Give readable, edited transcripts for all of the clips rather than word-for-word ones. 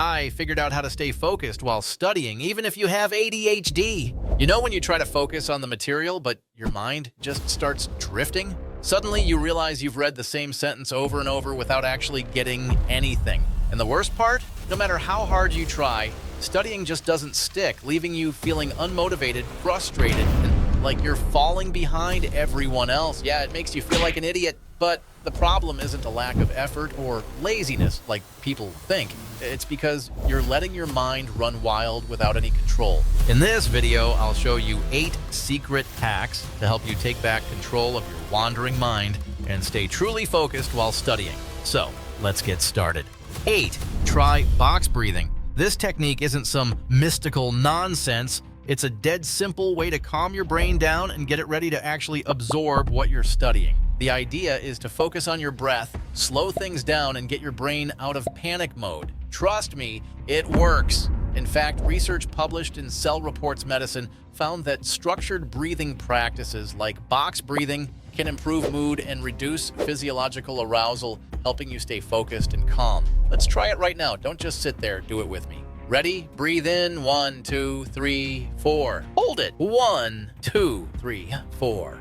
I figured out how to stay focused while studying, even if you have ADHD. You know when you try to focus on the material, but your mind just starts drifting? Suddenly, you realize you've read the same sentence over and over without actually getting anything. And the worst part? No matter how hard you try, studying just doesn't stick, leaving you feeling unmotivated, frustrated, and like you're falling behind everyone else. Yeah, it makes you feel like an idiot, but the problem isn't a lack of effort or laziness like people think. It's because you're letting your mind run wild without any control. In this video, I'll show you 8 secret hacks to help you take back control of your wandering mind and stay truly focused while studying. So, let's get started. 8. Try box breathing. This technique isn't some mystical nonsense. It's a dead simple way to calm your brain down and get it ready to actually absorb what you're studying. The idea is to focus on your breath, slow things down, and get your brain out of panic mode. Trust me, it works. In fact, research published in Cell Reports Medicine found that structured breathing practices like box breathing can improve mood and reduce physiological arousal, helping you stay focused and calm. Let's try it right now. Don't just sit there. Do it with me. Ready? Breathe in. 1, 2, 3, 4. Hold it. 1, 2, 3, 4.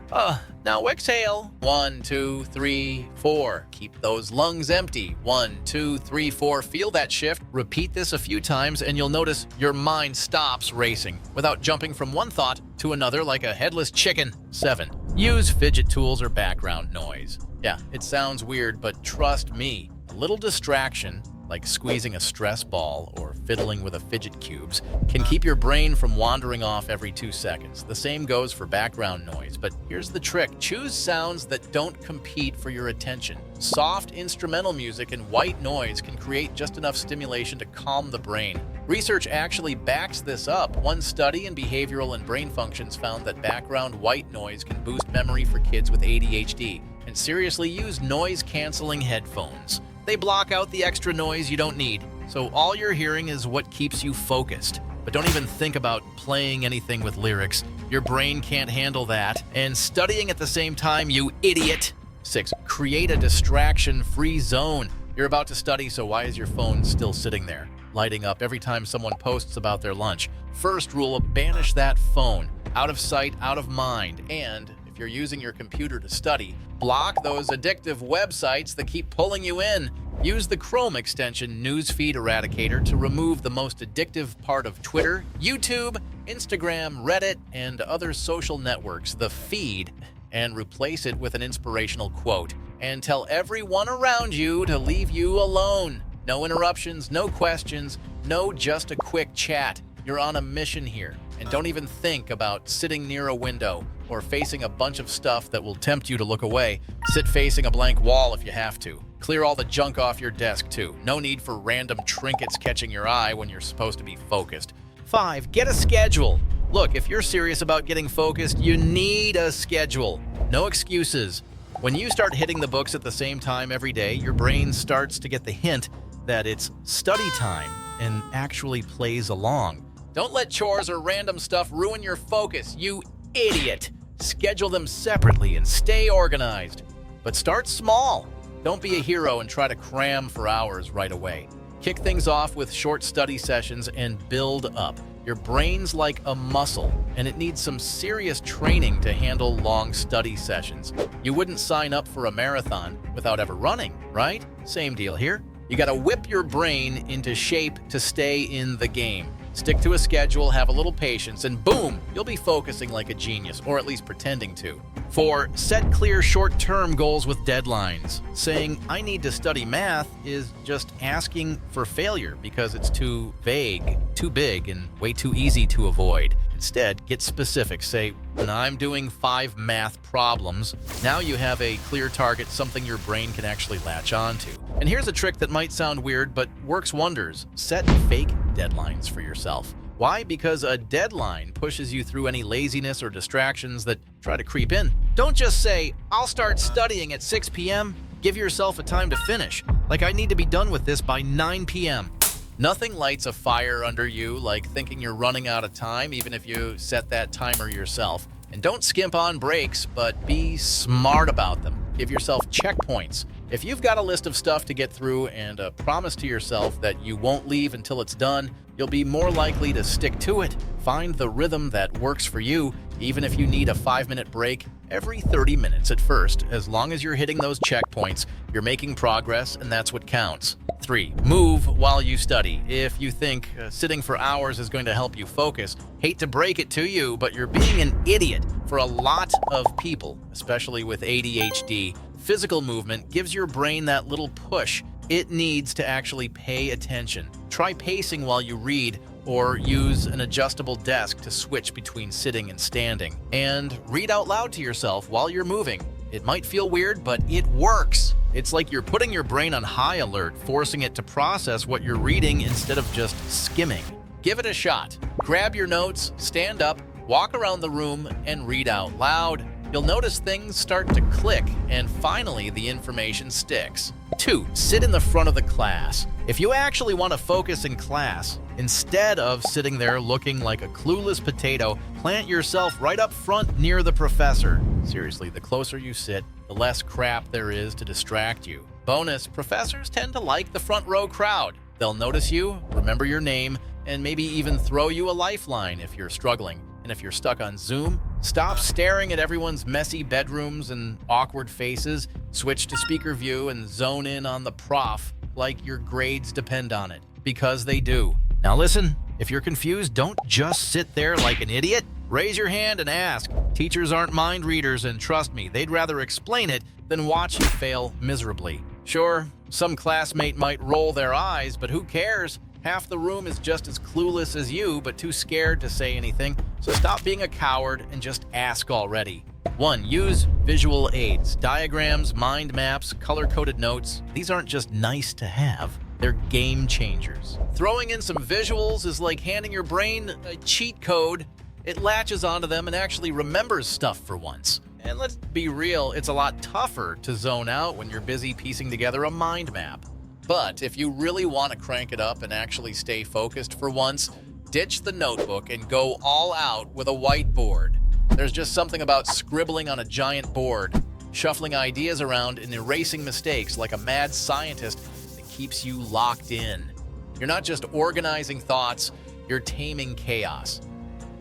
Now exhale. 1, 2, 3, 4. Keep those lungs empty. 1, 2, 3, 4. Feel that shift. Repeat this a few times and you'll notice your mind stops racing without jumping from one thought to another like a headless chicken. 7. Use fidget tools or background noise. Yeah, it sounds weird, but trust me, a little distraction like squeezing a stress ball or fiddling with a fidget cubes, can keep your brain from wandering off every 2 seconds. The same goes for background noise, but here's the trick. Choose sounds that don't compete for your attention. Soft instrumental music and white noise can create just enough stimulation to calm the brain. Research actually backs this up. One study in behavioral and brain functions found that background white noise can boost memory for kids with ADHD. And seriously, use noise-canceling headphones. They block out the extra noise you don't need, so all you're hearing is what keeps you focused. But don't even think about playing anything with lyrics. Your brain can't handle that. And studying at the same time, you idiot. 6. Create a distraction-free zone. You're about to study, so why is your phone still sitting there, lighting up every time someone posts about their lunch? First rule, banish that phone. Out of sight, out of mind. And if you're using your computer to study, block those addictive websites that keep pulling you in. Use the Chrome extension Newsfeed Eradicator to remove the most addictive part of Twitter, YouTube, Instagram, Reddit, and other social networks, the feed, and replace it with an inspirational quote. And tell everyone around you to leave you alone. No interruptions, no questions, no just a quick chat. You're on a mission here. And don't even think about sitting near a window or facing a bunch of stuff that will tempt you to look away. Sit facing a blank wall if you have to. Clear all the junk off your desk too. No need for random trinkets catching your eye when you're supposed to be focused. 5. Get a schedule. Look, if you're serious about getting focused, you need a schedule. No excuses. When you start hitting the books at the same time every day, your brain starts to get the hint that it's study time and actually plays along. Don't let chores or random stuff ruin your focus, you idiot. Schedule them separately and stay organized. But start small. Don't be a hero and try to cram for hours right away. Kick things off with short study sessions and build up. Your brain's like a muscle, and it needs some serious training to handle long study sessions. You wouldn't sign up for a marathon without ever running, right? Same deal here. You gotta whip your brain into shape to stay in the game. Stick to a schedule, have a little patience, and boom, you'll be focusing like a genius, or at least pretending to. 4. Set clear short-term goals with deadlines. Saying, I need to study math is just asking for failure because it's too vague, too big, and way too easy to avoid. Instead, get specific. Say, when I'm doing 5 math problems, now you have a clear target, something your brain can actually latch onto. And here's a trick that might sound weird, but works wonders. Set fake deadlines for yourself. Why? Because a deadline pushes you through any laziness or distractions that try to creep in. Don't just say, I'll start studying at 6 p.m. Give yourself a time to finish. Like, I need to be done with this by 9 p.m. Nothing lights a fire under you like thinking you're running out of time, even if you set that timer yourself. And don't skimp on breaks, but be smart about them. Give yourself checkpoints. If you've got a list of stuff to get through and a promise to yourself that you won't leave until it's done, you'll be more likely to stick to it. Find the rhythm that works for you, even if you need a 5-minute break every 30 minutes at first. As long as you're hitting those checkpoints, you're making progress, and that's what counts. 3. Move while you study. If you think sitting for hours is going to help you focus, hate to break it to you, but you're being an idiot. For a lot of people, especially with ADHD, physical movement gives your brain that little push it needs to actually pay attention. Try pacing while you read, or use an adjustable desk to switch between sitting and standing. And read out loud to yourself while you're moving. It might feel weird, but it works. It's like you're putting your brain on high alert, forcing it to process what you're reading instead of just skimming. Give it a shot. Grab your notes, stand up, walk around the room, and read out loud. You'll notice things start to click, and finally the information sticks. 2. Sit in the front of the class. If you actually want to focus in class, instead of sitting there looking like a clueless potato, plant yourself right up front near the professor. Seriously, the closer you sit, the less crap there is to distract you. Bonus, professors tend to like the front row crowd. They'll notice you, remember your name, and maybe even throw you a lifeline if you're struggling. And if you're stuck on Zoom, stop staring at everyone's messy bedrooms and awkward faces. Switch to speaker view and zone in on the prof like your grades depend on it, because they do. Now listen, if you're confused, don't just sit there like an idiot. Raise your hand and ask. Teachers aren't mind readers, and trust me, they'd rather explain it than watch you fail miserably. Sure, some classmate might roll their eyes, but who cares? Half the room is just as clueless as you, but too scared to say anything. So stop being a coward and just ask already. 1. Use visual aids. Diagrams, mind maps, color-coded notes. These aren't just nice to have. They're game changers. Throwing in some visuals is like handing your brain a cheat code. It latches onto them and actually remembers stuff for once. And let's be real, it's a lot tougher to zone out when you're busy piecing together a mind map. But if you really want to crank it up and actually stay focused for once, ditch the notebook and go all out with a whiteboard. There's just something about scribbling on a giant board, shuffling ideas around and erasing mistakes like a mad scientist that keeps you locked in. You're not just organizing thoughts, you're taming chaos.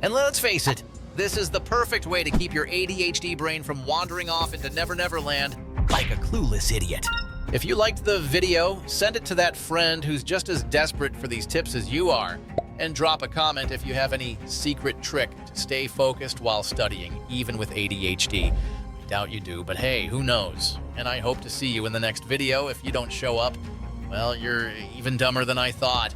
And let's face it, this is the perfect way to keep your ADHD brain from wandering off into Never Never Land like a clueless idiot. If you liked the video, send it to that friend who's just as desperate for these tips as you are, and drop a comment if you have any secret trick to stay focused while studying, even with ADHD. I doubt you do, but hey, who knows? And I hope to see you in the next video. If you don't show up, well, you're even dumber than I thought.